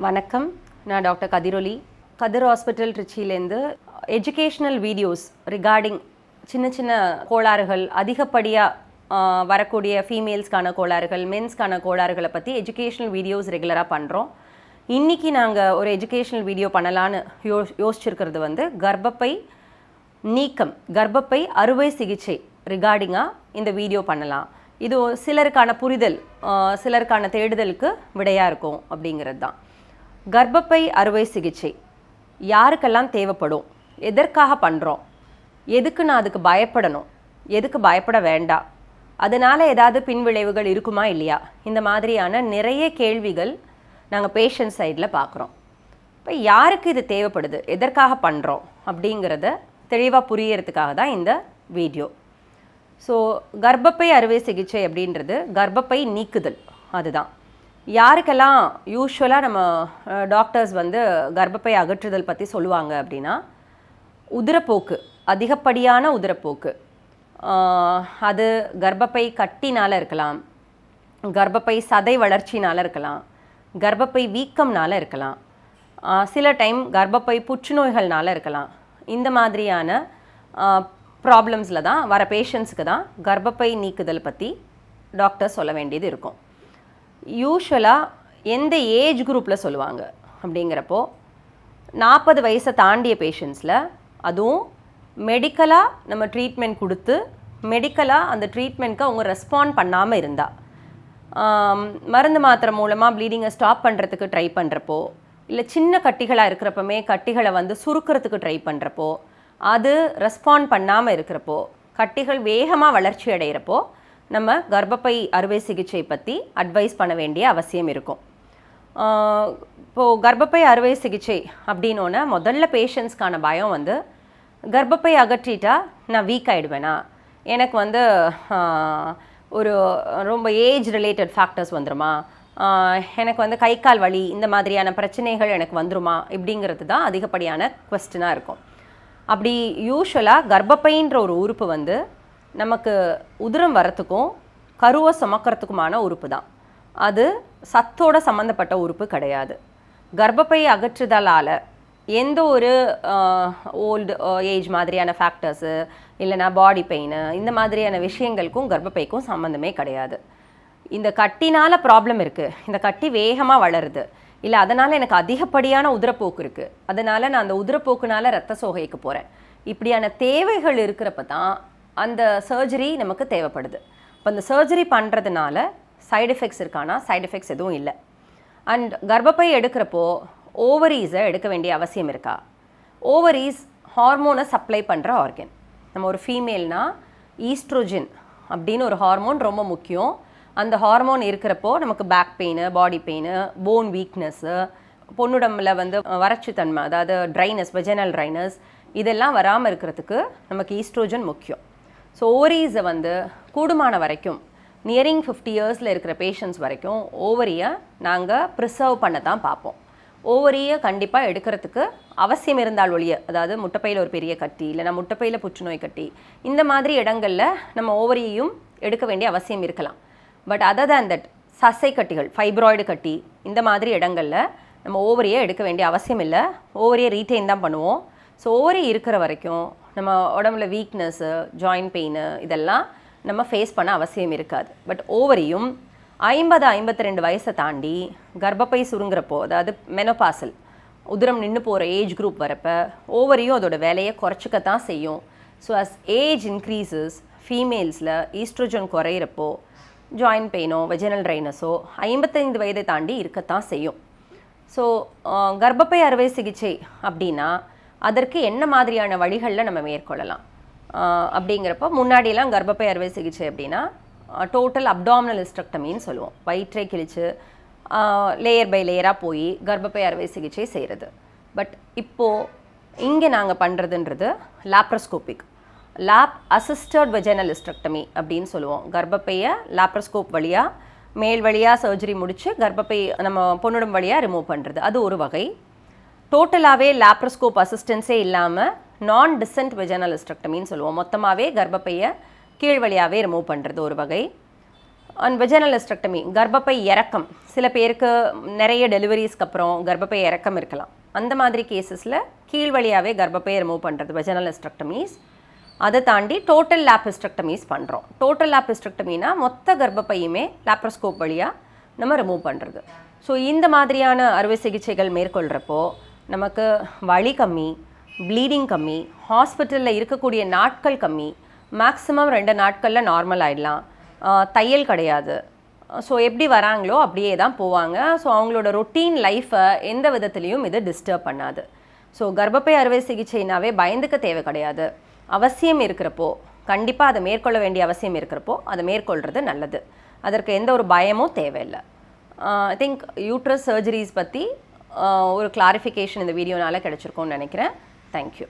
வணக்கம், நான் டாக்டர் கதிரொலி. கதிர் hospital ட்ரிச்சிலேருந்து educational videos regarding சின்ன சின்ன கோளாறுகள், அதிகப்படியாக வரக்கூடிய ஃபீமேல்ஸ்க்கான கோளாறுகள், மென்ஸ்க்கான கோளாறுகளை பற்றி எஜுகேஷ்னல் வீடியோஸ் ரெகுலராக பண்ணுறோம். இன்றைக்கி நாங்கள் ஒரு எஜுகேஷ்னல் வீடியோ பண்ணலான்னு யோசிச்சிருக்கிறது கர்ப்பப்பை நீக்கம், கர்ப்பப்பை அறுவை சிகிச்சை ரிகார்டிங்காக இந்த வீடியோ பண்ணலாம். இது சிலருக்கான புரிதல், சிலருக்கான தேடுதலுக்கு விடையாக இருக்கும் அப்படிங்கிறது தான். கர்ப்பப்பை அறுவை சிகிச்சை யாருக்கெல்லாம் தேவைப்படும், எதற்காக பண்ணுறோம், எதுக்கு நான் அதுக்கு பயப்படணும், எதுக்கு பயப்பட வேண்டாம், அதனால் ஏதாவது பின்விளைவுகள் இருக்குமா இல்லையா, இந்த மாதிரியான நிறைய கேள்விகள் நாங்கள் பேஷண்ட் சைடில் பார்க்குறோம். இப்போ யாருக்கு இது தேவைப்படுது, எதற்காக பண்ணுறோம் அப்படிங்கிறத தெளிவாக புரியறதுக்காக தான் இந்த வீடியோ. ஸோ கர்ப்பப்பை அறுவை சிகிச்சை அப்படின்றது கர்ப்பப்பை நீக்குதல். அதுதான் யாருக்கெல்லாம் யூஸ்வலாக நம்ம டாக்டர்ஸ் கர்ப்பப்பை அகற்றுதல் பற்றி சொல்லுவாங்க அப்படின்னா, உதிரப்போக்கு, அதிகப்படியான உதிரப்போக்கு, அது கர்ப்பப்பை கட்டினால் இருக்கலாம், கர்ப்பப்பை சதை வளர்ச்சினால் இருக்கலாம், கர்ப்பப்பை வீக்கம்னால இருக்கலாம், சில டைம் கர்ப்பப்பை புற்றுநோய்கள்னால இருக்கலாம். இந்த மாதிரியான ப்ராப்ளம்ஸில் தான் வர பேஷண்ட்ஸுக்கு தான் கர்ப்பப்பை நீக்குதல் பற்றி டாக்டர் சொல்ல வேண்டியது இருக்கும். யூஸ்வலாக எந்த ஏஜ் குரூப்பில் சொல்லுவாங்க அப்படிங்கிறப்போ, 40 வயசை தாண்டிய பேஷண்ட்ஸில், அதுவும் மெடிக்கலாக நம்ம ட்ரீட்மெண்ட் கொடுத்து மெடிக்கலாக அந்த ட்ரீட்மெண்ட்க்கு அவங்க ரெஸ்பாண்ட் பண்ணாமல் இருந்தால், மருந்து மாத்திரை மூலமாக ப்ளீடிங்கை ஸ்டாப் பண்ணுறதுக்கு ட்ரை பண்ணுறப்போ, இல்லை சின்ன கட்டிகளாக இருக்கிறப்பமே கட்டிகளை சுருக்கிறதுக்கு ட்ரை பண்ணுறப்போ, அது ரெஸ்பாண்ட் பண்ணாமல் இருக்கிறப்போ, கட்டிகள் வேகமாக வளர்ச்சி அடைகிறப்போ நம்ம கர்ப்பப்பை அறுவை சிகிச்சை பற்றி அட்வைஸ் பண்ண வேண்டிய அவசியம் இருக்கும். இப்போது கர்ப்பப்பை அறுவை சிகிச்சை அப்படின்னோன்னா முதல்ல பேஷண்ட்ஸ்க்கான பயம் கர்ப்பப்பை அகற்றிட்டா நான் வீக் ஆகிடுவேனா, எனக்கு ஒரு ரொம்ப ஏஜ் ரிலேட்டட் ஃபேக்டர்ஸ் வந்துருமா, எனக்கு கை கால் வலி, இந்த மாதிரியான பிரச்சனைகள் எனக்கு வந்துருமா, இப்படிங்கிறது தான் அதிகப்படியான குவெஸ்டனாக இருக்கும். அப்படி யூஸ்வலாக கர்ப்பப்பைன்ற ஒரு உறுப்பு நமக்கு உதிரம் வரத்துக்கும் கருவை சுமக்கிறதுக்குமான உறுப்பு தான். அது சத்தோட சம்மந்தப்பட்ட உறுப்பு கிடையாது. கர்ப்பப்பை அகற்றுதலால் எந்த ஒரு ஓல்டு ஏஜ் மாதிரியான ஃபேக்டர்ஸு, இல்லைனா பாடி பெயின், இந்த மாதிரியான விஷயங்களுக்கும் கர்ப்பப்பைக்கும் சம்மந்தமே கிடையாது. இந்த கட்டினால் ப்ராப்ளம் இருக்குது, இந்த கட்டி வேகமாக வளருது, இல்லை அதனால் எனக்கு அதிகப்படியான உதிரப்போக்கு இருக்குது, அதனால் நான் அந்த உதிரப்போக்குனால் ரத்த சோகைக்கு போகிறேன், இப்படியான தேவைகள் இருக்கிறப்ப தான் அந்த சர்ஜரி நமக்கு தேவைப்படுது. இப்போ அந்த சர்ஜரி பண்ணுறதுனால சைடு எஃபெக்ட்ஸ் இருக்கானா, சைடு எஃபெக்ட்ஸ் எதுவும் இல்லை. அண்ட் கர்ப்பப்பை எடுக்கிறப்போ ஓவரீஸை எடுக்க வேண்டிய அவசியம் இருக்கா? ஓவரீஸ் ஹார்மோனை சப்ளை பண்ணுற ஆர்கன். நம்ம ஒரு ஃபீமேல்னால் ஈஸ்ட்ரோஜன் அப்படின்னு ஒரு ஹார்மோன் ரொம்ப முக்கியம். அந்த ஹார்மோன் இருக்கிறப்போ நமக்கு back pain, body pain, bone weakness, பொண்ணுடம்பில் வறட்சித்தன்மை, அதாவது ட்ரைனஸ், வெஜினல் ட்ரைனஸ், இதெல்லாம் வராமல் இருக்கிறதுக்கு நமக்கு ஈஸ்ட்ரோஜன் முக்கியம். ஸோ ஓவரீஸை கூடுமான வரைக்கும் நியரிங் 50 இயர்ஸில் இருக்கிற பேஷண்ட்ஸ் வரைக்கும் ஓவரியை நாங்கள் ப்ரிசர்வ் பண்ண தான் பார்ப்போம். ஓவரியை கண்டிப்பாக எடுக்கிறதுக்கு அவசியம் இருந்தால் ஒழிய, அதாவது முட்டைப்பையில் ஒரு பெரிய கட்டி, இல்லைனா முட்டைப்பையில் புற்றுநோய் கட்டி, இந்த மாதிரி இடங்களில் நம்ம ஓவரியையும் எடுக்க வேண்டிய அவசியம் இருக்கலாம். பட் அதர் தேன் தட், சசை கட்டிகள், ஃபைப்ராய்டு கட்டி, இந்த மாதிரி இடங்களில் நம்ம ஓவரியை எடுக்க வேண்டிய அவசியம் இல்லை. ஓவரியை ரீட்டைன் தான் பண்ணுவோம். ஸோ ஓவரி இருக்கிற வரைக்கும் நம்ம உடம்புல வீக்னஸ்ஸு, ஜாயின்ட் பெயின், இதெல்லாம் நம்ம ஃபேஸ் பண்ண அவசியம் இருக்காது. பட் ஓவரியும் 50-52 வயசை தாண்டி கர்ப்பப்பை சுருங்குறப்போ, அதாவது மெனோபாசல், உதிரம் நின்று போகிற ஏஜ் குரூப் வரப்போ ஓவரியும் அதோட வேலையை குறைச்சிக்கத்தான் செய்யும். ஸோ அஸ் ஏஜ் இன்க்ரீசஸ், ஃபீமேல்ஸில் ஈஸ்ட்ரோஜன் குறையிறப்போ ஜாயின்ட் பெயினோ வெஜினல் ட்ரைனஸோ 55 வயதை தாண்டி இருக்கத்தான் செய்யும். ஸோ கர்ப்பப்பை அறுவை சிகிச்சை அப்படின்னா அதற்கு என்ன மாதிரியான வழிகளில் நம்ம மேற்கொள்ளலாம் அப்படிங்கிறப்போ, முன்னாடியெல்லாம் கர்ப்பப்பை அறுவை சிகிச்சை அப்படின்னா டோட்டல் அப்டாமினல் ஹிஸ்டெக்டமின்னு சொல்லுவோம். வயிற்றை கிழித்து லேயர் பை லேயராக போய் கர்ப்பப்பை அறுவை சிகிச்சை செய்கிறது. பட் இப்போது இங்கே நாங்கள் பண்ணுறதுன்றது laparoscopic, lap assisted vaginal hysterectomy அப்படின்னு சொல்லுவோம். கர்ப்பப்பையை லாப்ரோஸ்கோப் வழியாக, மேல் வழியாக சர்ஜரி முடித்து கர்ப்பப்பை நம்ம பொண்ணுடம் வழியாக ரிமூவ் பண்ணுறது, அது ஒரு வகை. டோட்டலாகவே லாப்ரோஸ்கோப் அசிஸ்டன்ஸே இல்லாமல் நான் டிசென்ட் வெஜினல் ஹிஸ்டெக்டமின்னு சொல்லுவோம். மொத்தமாகவே கர்ப்பப்பையை கீழ் வழியாகவே ரிமூவ் பண்ணுறது ஒரு வகை. அண்ட் வெஜினல் ஹிஸ்டெக்டமி, கர்ப்பப்பை இறக்கம். சில பேருக்கு நிறைய டெலிவரிஸ்க்கு அப்புறம் கர்ப்பப்பை இறக்கம் இருக்கலாம். அந்த மாதிரி கேசஸில் கீழ் வழியாகவே கர்ப்பப்பையை ரிமூவ் பண்ணுறது வெஜினல் ஹிஸ்டெக்டமிஸ். அதை தாண்டி டோட்டல் லேப் ஹிஸ்டெக்டமிஸ் பண்ணுறோம். டோட்டல் லேப் ஹிஸ்டெக்டமினா மொத்த கர்ப்பப்பையுமே லேப்ரோஸ்கோப் வழியாக நம்ம ரிமூவ் பண்ணுறது. ஸோ இந்த மாதிரியான அறுவை சிகிச்சைகள் மேற்கொள்கிறப்போ நமக்கு வலி கம்மி, ப்ளீடிங் கம்மி, ஹாஸ்பிட்டலில் இருக்கக்கூடிய நாட்கள் கம்மி, மேக்ஸிமம் 2 நாட்களில் நார்மல் ஆகிடலாம், தையல் கிடையாது. ஸோ எப்படி வராங்களோ அப்படியே தான் போவாங்க. ஸோ அவங்களோட ரொட்டீன் லைஃப்பை எந்த விதத்துலேயும் இது டிஸ்டர்ப் பண்ணாது. ஸோ கர்ப்பப்பை அறுவை சிகிச்சைனாவே பயந்துக்க தேவை கிடையாது. அவசியம் இருக்கிறப்போ, கண்டிப்பாக அதை மேற்கொள்ள வேண்டிய அவசியம் இருக்கிறப்போ அதை மேற்கொள்கிறது நல்லது. அதற்கு எந்த ஒரு பயமும் தேவையில்லை. ஐ திங்க் யூட்ரஸ் சர்ஜரிஸ் பற்றி ஒரு கிளாரிஃபிகேஷன் இந்த வீடியோனால் கிடச்சிருக்கோன்னு நினைக்கிறேன். தேங்க்யூ.